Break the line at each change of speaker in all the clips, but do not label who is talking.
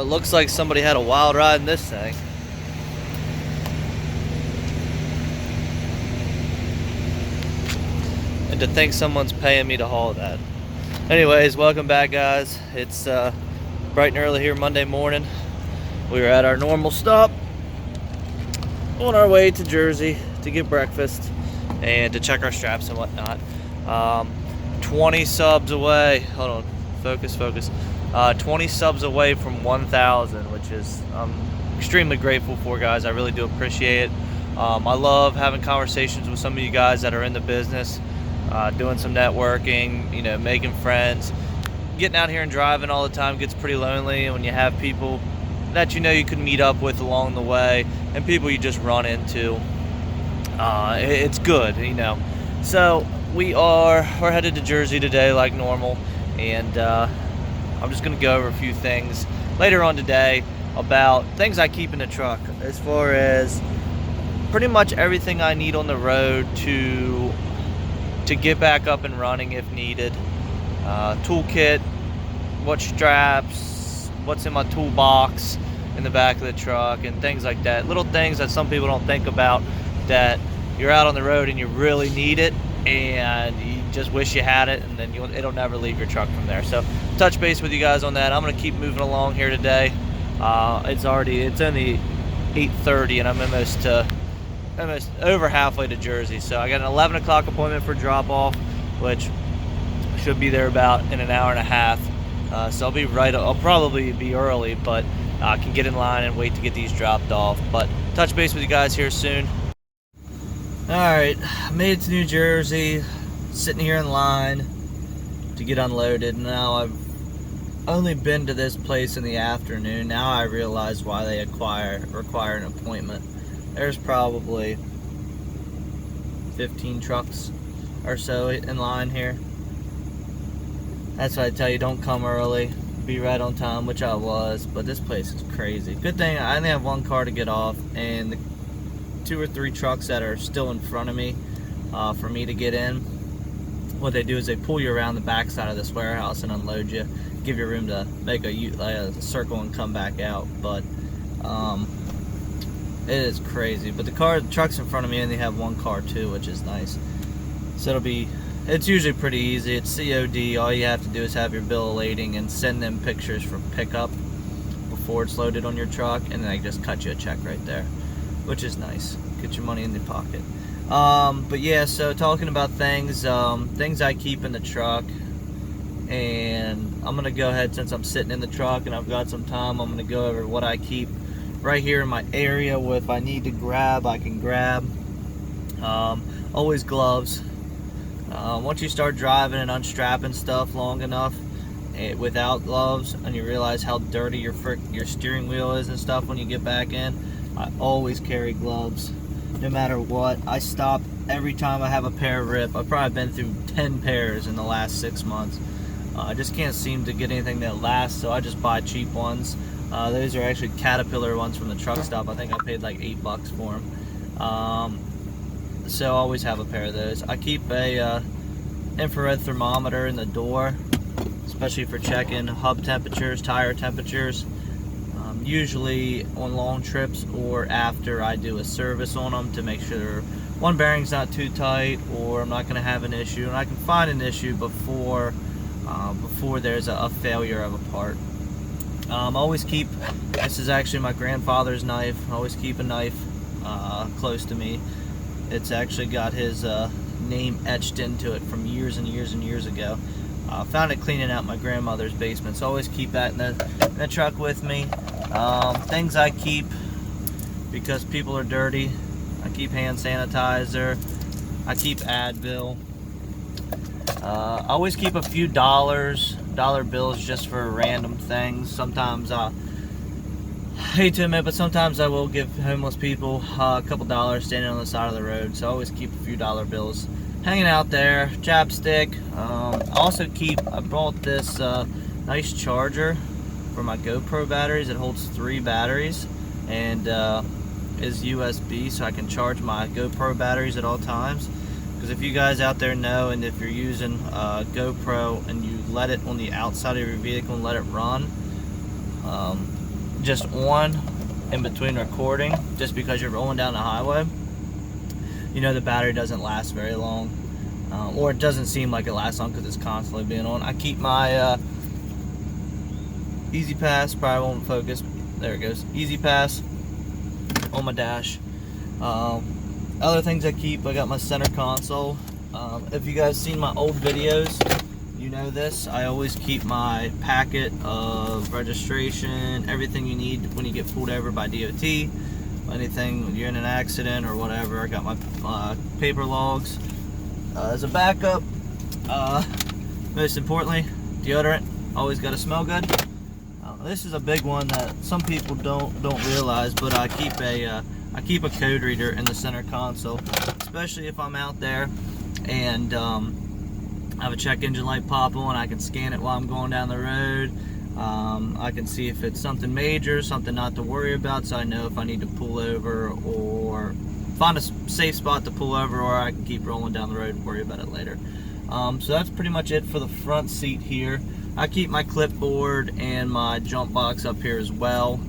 Well, it looks like somebody had a wild ride in this thing. And to think someone's paying me to haul that. Anyways, welcome back, guys. It's bright and early here Monday morning. We were at our normal stop on our way to Jersey to get breakfast and to check our straps and whatnot. 20 subs away. Hold on. Focus. 20 subs away from 1,000, which is I'm extremely grateful for, guys. I really do appreciate it. I love having conversations with some of you guys that are in the business, doing some networking, making friends. Getting out here and driving all the time gets pretty lonely, and when you have people that you can meet up with along the way and people you just run into, it's good, So we're headed to Jersey today like normal, and I'm just going to go over a few things later on today about things I keep in the truck, as far as pretty much everything I need on the road to get back up and running if needed. Toolkit, what straps, what's in my toolbox in the back of the truck, and things like that. Little things that some people don't think about, that you're out on the road and you really need it and you just wish you had it, and then it'll never leave your truck from there. So touch base with you guys on that. I'm going to keep moving along here today. It's only 8:30 and I'm almost over halfway to Jersey. So I got an 11 o'clock appointment for drop off, which should be there about in an hour and a half. So I'll probably be early, but I can get in line and wait to get these dropped off. But touch base with you guys here soon. Alright, made it to New Jersey, sitting here in line to get unloaded. Now I've only been to this place in the afternoon. Now I realize why they require an appointment. There's probably 15 trucks or so in line here. That's why I tell you, don't come early, be right on time, which I was, but this place is crazy. Good thing I only have one car to get off, and the 2 or 3 trucks that are still in front of me for me to get in, what they do is they pull you around the back side of this warehouse and unload you, give you room to make a circle and come back out. But it is crazy. But the trucks in front of me only have one car too, which is nice. So it's usually pretty easy. It's COD. All you have to do is have your bill of lading and send them pictures for pickup before it's loaded on your truck, and then they just cut you a check right there, which is nice. Get your money in your pocket. But yeah, so talking about things I keep in the truck, and I'm gonna go ahead, since I'm sitting in the truck and I've got some time, I'm gonna go over what I keep right here in my area. If I need to grab, I can grab. Always gloves. Once you start driving and unstrapping stuff long enough without gloves, and you realize how dirty your steering wheel is and stuff when you get back in, I always carry gloves, no matter what. I stop every time I have a pair rip. I've probably been through 10 pairs in the last 6 months. I just can't seem to get anything that lasts, so I just buy cheap ones. Those are actually Caterpillar ones from the truck stop. I think I paid like $8 for them. So I always have a pair of those. I keep a infrared thermometer in the door, especially for checking hub temperatures, tire temperatures. Usually on long trips or after I do a service on them, to make sure one bearing's not too tight or I'm not going to have an issue, and I can find an issue before there's a failure of a part. Always keep, this is actually my grandfather's knife. I always keep a knife close to me. It's actually got his name etched into it from years and years and years ago. Found it cleaning out my grandmother's basement, so always keep that in the truck with me. Things I keep because people are dirty: I keep hand sanitizer, I keep Advil. I always keep a few dollar bills just for random things. Sometimes I hate to admit, but sometimes I will give homeless people a couple dollars standing on the side of the road. So I always keep a few dollar bills hanging out there. Chapstick. I bought this nice charger for my GoPro batteries. It holds 3 batteries and is USB, so I can charge my GoPro batteries at all times. Because if you guys out there know, and if you're using GoPro and you let it on the outside of your vehicle and let it run, just on in between recording, just because you're rolling down the highway, you know the battery doesn't last very long, or it doesn't seem like it lasts long because it's constantly being on. I keep my Easy Pass, probably won't focus, there it goes, Easy Pass on my dash. Other things I keep, I got my center console. If you guys seen my old videos, you know this. I always keep my packet of registration, everything you need when you get pulled over by DOT, anything when you're in an accident or whatever. I got my paper logs as a backup. Most importantly, deodorant, always got to smell good. This is a big one that some people don't realize, but I keep a code reader in the center console, especially if I'm out there and I have a check engine light pop on. I can scan it while I'm going down the road. I can see if it's something major, something not to worry about, so I know if I need to pull over or find a safe spot to pull over, or I can keep rolling down the road and worry about it later. So that's pretty much it for the front seat here. I keep my clipboard and my jump box up here as well,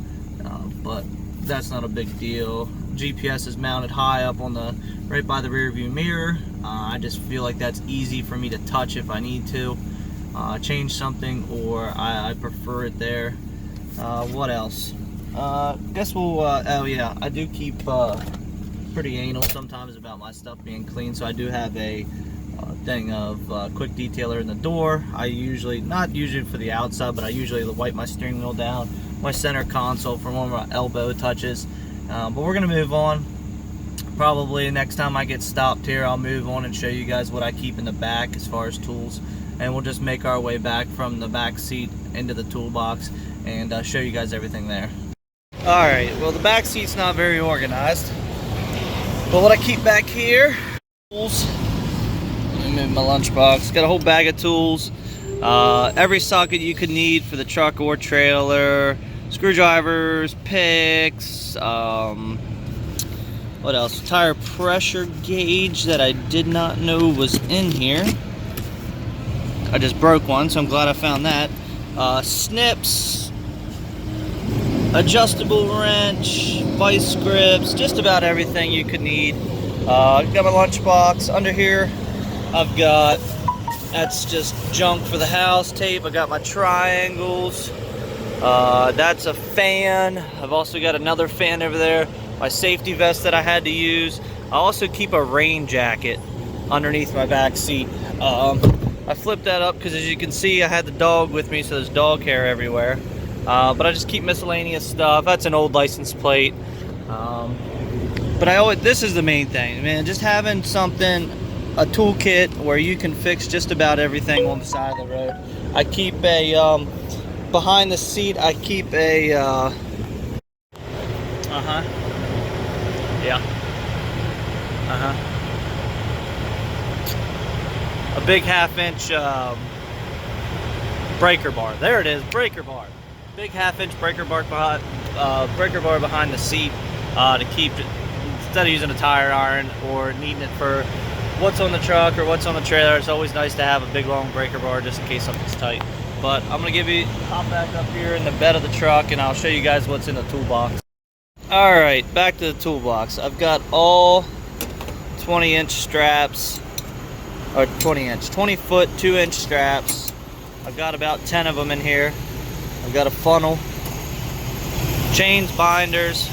but that's not a big deal. GPS is mounted high up on the right by the rear view mirror. I just feel like that's easy for me to touch if I need to change something, or I prefer it there. What else? Guess we'll oh yeah, I do keep pretty anal sometimes about my stuff being clean, so I do have a thing of quick detailer in the door. I usually, not usually for the outside, but I usually wipe my steering wheel down, my center console from one of my elbow touches. But we're gonna move on. Probably next time I get stopped here, I'll move on and show you guys what I keep in the back as far as tools, and we'll just make our way back from the back seat into the toolbox and show you guys everything there. Alright, well the back seat's not very organized, but what I keep back here, tools. Let me move my lunchbox. Got a whole bag of tools, every socket you could need for the truck or trailer, screwdrivers, picks, what else? Tire pressure gauge that I did not know was in here. I just broke one, so I'm glad I found that. Snips, adjustable wrench, vice grips, just about everything you could need. Got my lunchbox under here. I've got, that's just junk for the house, tape. I got my triangles. That's a fan. I've also got another fan over there. My safety vest that I had to use. I also keep a rain jacket underneath my back seat. I flipped that up because, as you can see, I had the dog with me, so there's dog hair everywhere. But I just keep miscellaneous stuff. That's an old license plate. But I always, this is the main thing, man. Just having something, a toolkit where you can fix just about everything on the side of the road. I keep a behind the seat. I keep a yeah. A big 1/2-inch breaker bar. There it is, breaker bar. Big 1/2-inch breaker bar behind the seat to keep it, instead of using a tire iron or needing it for what's on the truck or what's on the trailer. It's always nice to have a big long breaker bar just in case something's tight. But I'm gonna hop back up here in the bed of the truck and I'll show you guys what's in the toolbox. Alright, back to the toolbox. I've got all 20-inch straps, or 20-foot 2-inch straps. I've got about 10 of them in here. I've got a funnel, chains, binders,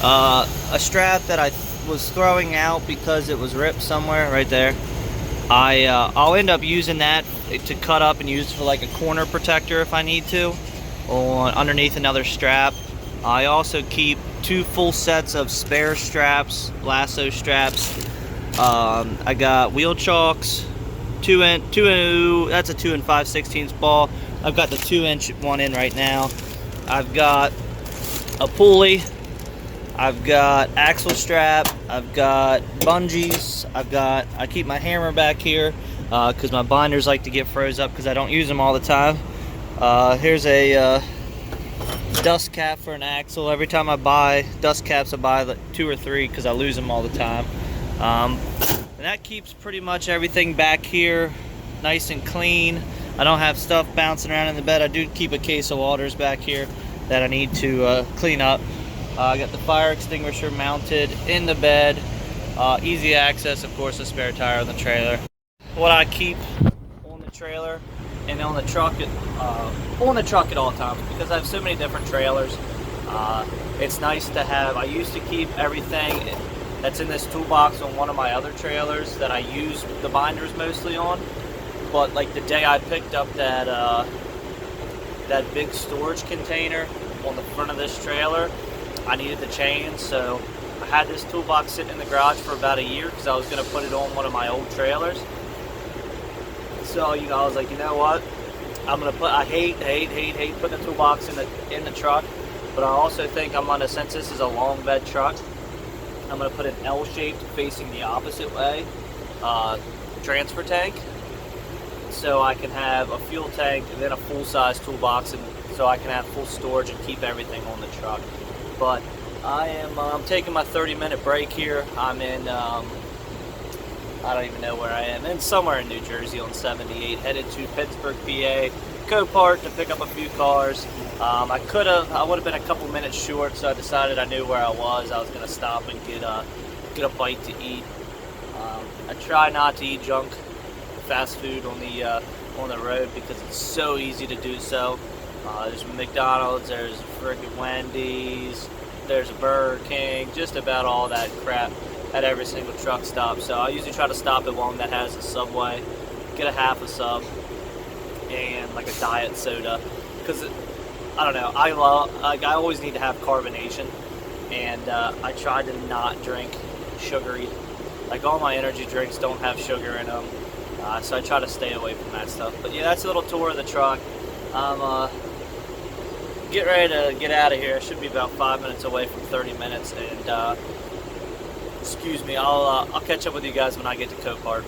a strap that I was throwing out because it was ripped somewhere right there. I'll end up using that to cut up and use for like a corner protector if I need to, or underneath another strap. I also keep 2 full sets of spare straps, lasso straps. I got wheel chocks, that's a 2 5/16 ball. I've got the 2-inch one in right now. I've got a pulley. I've got axle strap. I've got bungees. I keep my hammer back here because my binders like to get froze up because I don't use them all the time. Here's a dust cap for an axle. Every time I buy dust caps, I buy like 2 or 3 because I lose them all the time. And that keeps pretty much everything back here nice and clean. I don't have stuff bouncing around in the bed. I do keep a case of waters back here that I need to clean up. I got the fire extinguisher mounted in the bed. Easy access, of course, a spare tire on the trailer. What I keep on the trailer and on the truck at all times, because I have so many different trailers. It's nice to have. I used to keep everything that's in this toolbox on one of my other trailers that I use the binders mostly on. But like the day I picked up that big storage container on the front of this trailer, I needed the chain, so I had this toolbox sitting in the garage for about a year because I was going to put it on one of my old trailers. So I was like, you know what? I'm gonna put. I hate putting the toolbox in the truck, but I also think since this is a long bed truck, I'm gonna put an L-shaped facing the opposite way transfer tank, so I can have a fuel tank and then a full-size toolbox, and so I can have full storage and keep everything on the truck. But I'm taking my 30-minute break here. I'm in. I don't even know where I am. In somewhere in New Jersey on 78, headed to Pittsburgh, PA, Copart to pick up a few cars. I would have been a couple minutes short, so I decided I knew where I was. I was going to stop and get a bite to eat. I try not to eat junk fast food on the road because it's so easy to do so. There's McDonald's, there's freaking Wendy's, there's a Burger King, just about all that crap at every single truck stop. So I usually try to stop at one that has a Subway, get a half a sub, and like a diet soda, because I don't know, I always need to have carbonation, and I try to not drink sugary. Like all my energy drinks don't have sugar in them, so I try to stay away from that stuff. But yeah, that's a little tour of the truck. I'm get ready to get out of here. I should be about 5 minutes away from 30 minutes, and excuse me, I'll catch up with you guys when I get to Copart.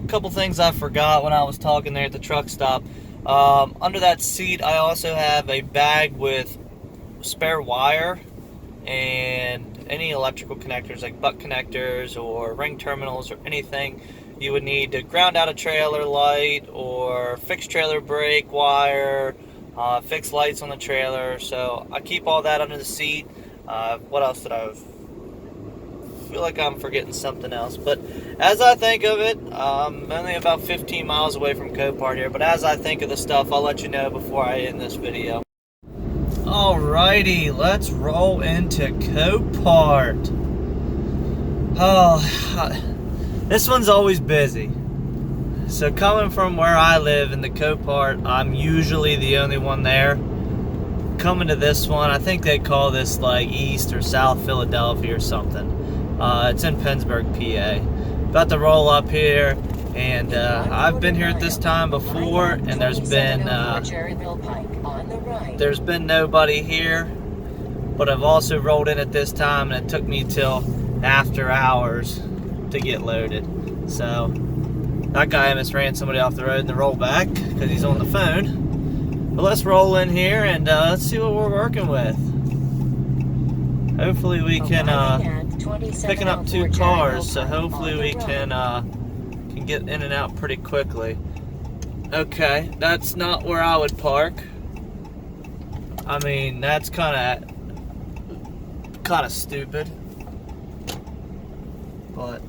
A couple things I forgot when I was talking there at the truck stop. Under that seat, I also have a bag with spare wire and any electrical connectors like butt connectors or ring terminals or anything you would need to ground out a trailer light or fix trailer brake wire, fix lights on the trailer. So I keep all that under the seat. What else did I feel like I'm forgetting something else? But as I think of it, I'm only about 15 miles away from Copart here, but as I think of the stuff, I'll let you know before I end this video. Alrighty, let's roll into Copart. Oh, this one's always busy. So coming from where I live in the Copart, I'm usually the only one there. Coming to this one, I think they call this like East or South Philadelphia or something. It's in Pittsburgh, PA. About to roll up here, and I've been here at this time before, and there's been nobody here. But I've also rolled in at this time, and it took me till after hours to get loaded. So that guy almost ran somebody off the road in the rollback because he's on the phone. But let's roll in here and let's see what we're working with. Hopefully we can picking up 2 cars, so hopefully we can get in and out pretty quickly. Okay, that's not where I would park. I mean, that's kind of stupid. But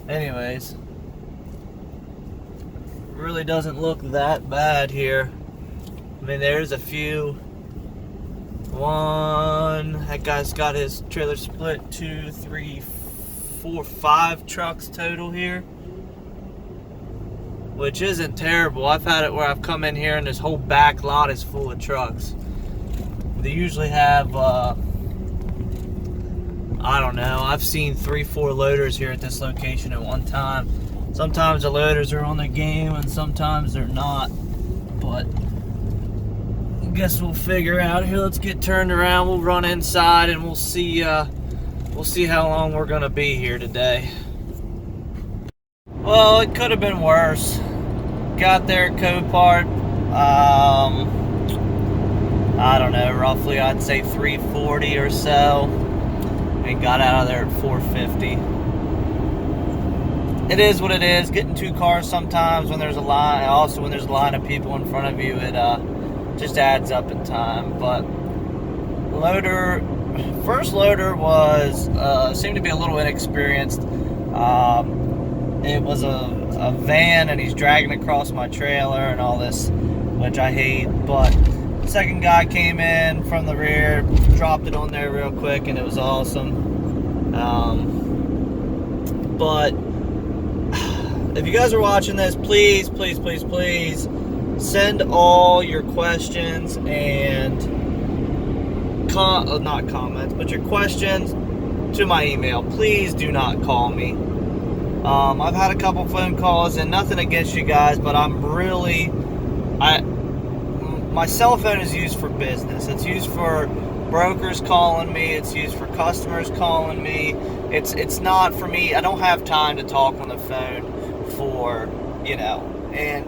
anyways, really doesn't look that bad here. I mean, there's a few. That guy's got his trailer split. 2, 3, 4, 5 trucks total here, which isn't terrible. I've had it where I've come in here and this whole back lot is full of trucks. They usually have I don't know, I've seen 3, 4 loaders here at this location at one time. Sometimes the loaders are on the game and sometimes they're not, but I guess we'll figure out here. Let's get turned around. We'll run inside and we'll see how long we're gonna be here today. Well, it could have been worse. Got there at Copart, I don't know, roughly I'd say 3:40 or so, and got out of there at 4:50. It is what it is. Getting 2 cars sometimes when there's a line, also when there's a line of people in front of you, just adds up in time. But first loader was seemed to be a little inexperienced. It was a van, and he's dragging across my trailer and all this, which I hate. But the second guy came in from the rear, dropped it on there real quick, and it was awesome. But if you guys are watching this, please send all your questions and not comments, but your questions to my email. Please do not call me. I've had a couple phone calls, and nothing against you guys, but my cell phone is used for business. It's used for brokers calling me. It's used for customers calling me. It's not for me. I don't have time to talk on the phone for, and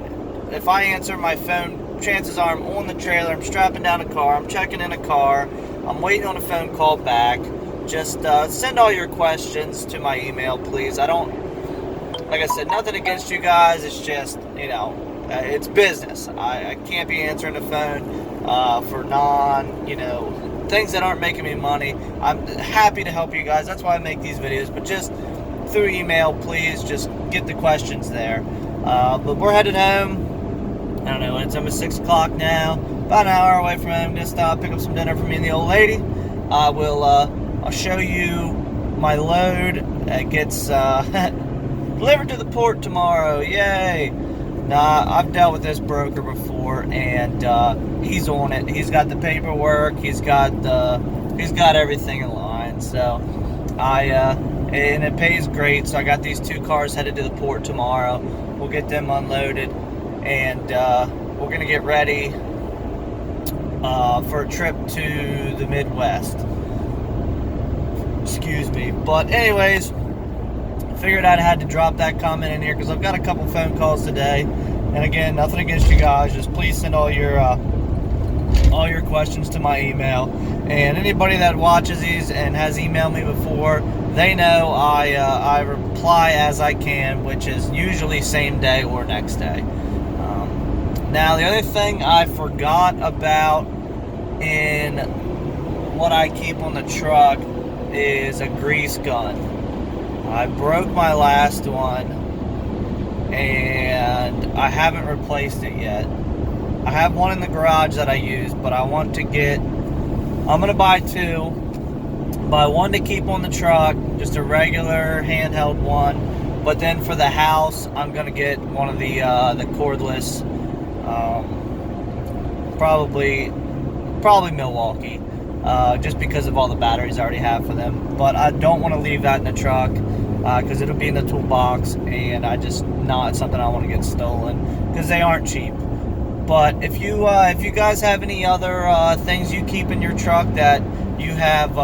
if I answer my phone, chances are I'm on the trailer, I'm strapping down a car, I'm checking in a car, I'm waiting on a phone call back. Just send all your questions to my email, please. Like I said, nothing against you guys. It's just, it's business. I can't be answering the phone for things that aren't making me money. I'm happy to help you guys. That's why I make these videos. But just through email, please just get the questions there. But we're headed home. I don't know, it's almost 6 o'clock now. About an hour away from home. Just pick up some dinner for me and the old lady. I'll show you my load. It gets delivered to the port tomorrow. Yay! Nah, I've dealt with this broker before, and he's on it. He's got the paperwork. He's got everything in line. So and it pays great. So I got these 2 cars headed to the port tomorrow. We'll get them unloaded, and we're gonna get ready for a trip to the Midwest. Excuse me. But anyways, figured I had to drop that comment in here because I've got a couple phone calls today. And again, nothing against you guys. Just please send all your questions to my email. And anybody that watches these and has emailed me before, they know I reply as I can, which is usually same day or next day. Now, the other thing I forgot about in what I keep on the truck is a grease gun. I broke my last one, and I haven't replaced it yet. I have one in the garage that I use, but I'm going to buy 2. Buy one to keep on the truck, just a regular handheld one. But then for the house, I'm going to get one of the cordless, probably Milwaukee, just because of all the batteries I already have for them. But I don't want to leave that in the truck because it'll be in the toolbox, and not something I want to get stolen because they aren't cheap. But if you guys have any other things you keep in your truck that you have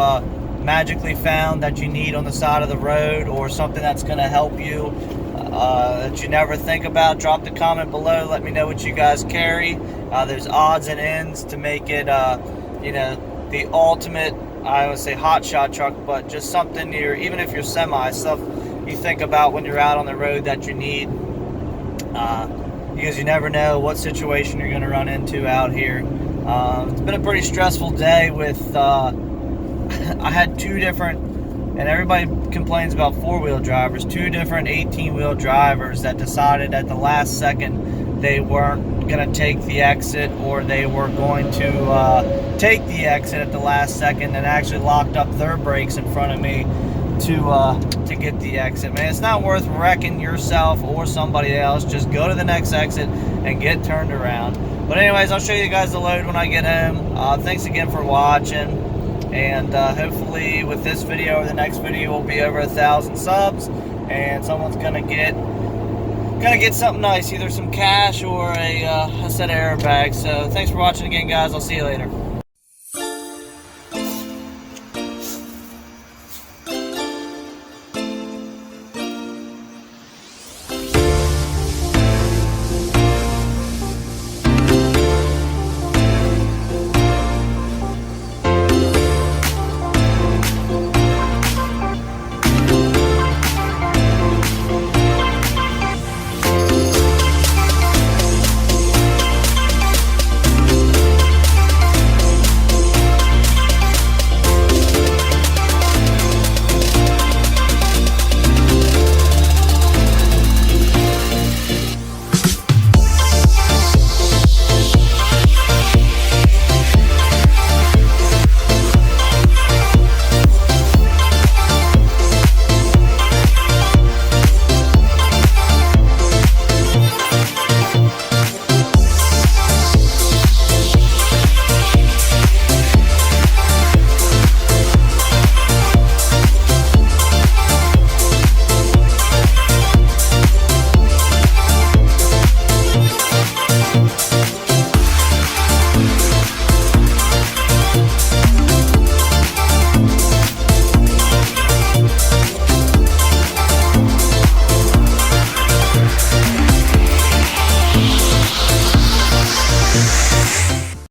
magically found that you need on the side of the road, or something that's going to help you that you never think about, drop the comment below. Let me know what you guys carry. There's odds and ends to make it the ultimate, I would say, hot shot truck, but just something even if you're semi, stuff you think about when you're out on the road that you need, because you never know what situation you're going to run into out here. It's been a pretty stressful day with I had 2 different, and everybody complains about 4-wheel drivers, 2 different 18-wheel drivers that decided at the last second they weren't going to take the exit, or they were going to take the exit at the last second, and actually locked up their brakes in front of me to get the exit. Man, it's not worth wrecking yourself or somebody else. Just go to the next exit and get turned around. But anyways, I'll show you guys the load when I get home. Thanks again for watching, and hopefully with this video or the next video we'll be over 1,000 subs, and someone's gonna get something nice, either some cash or a set of airbags. So thanks for watching again, guys. I'll see you later.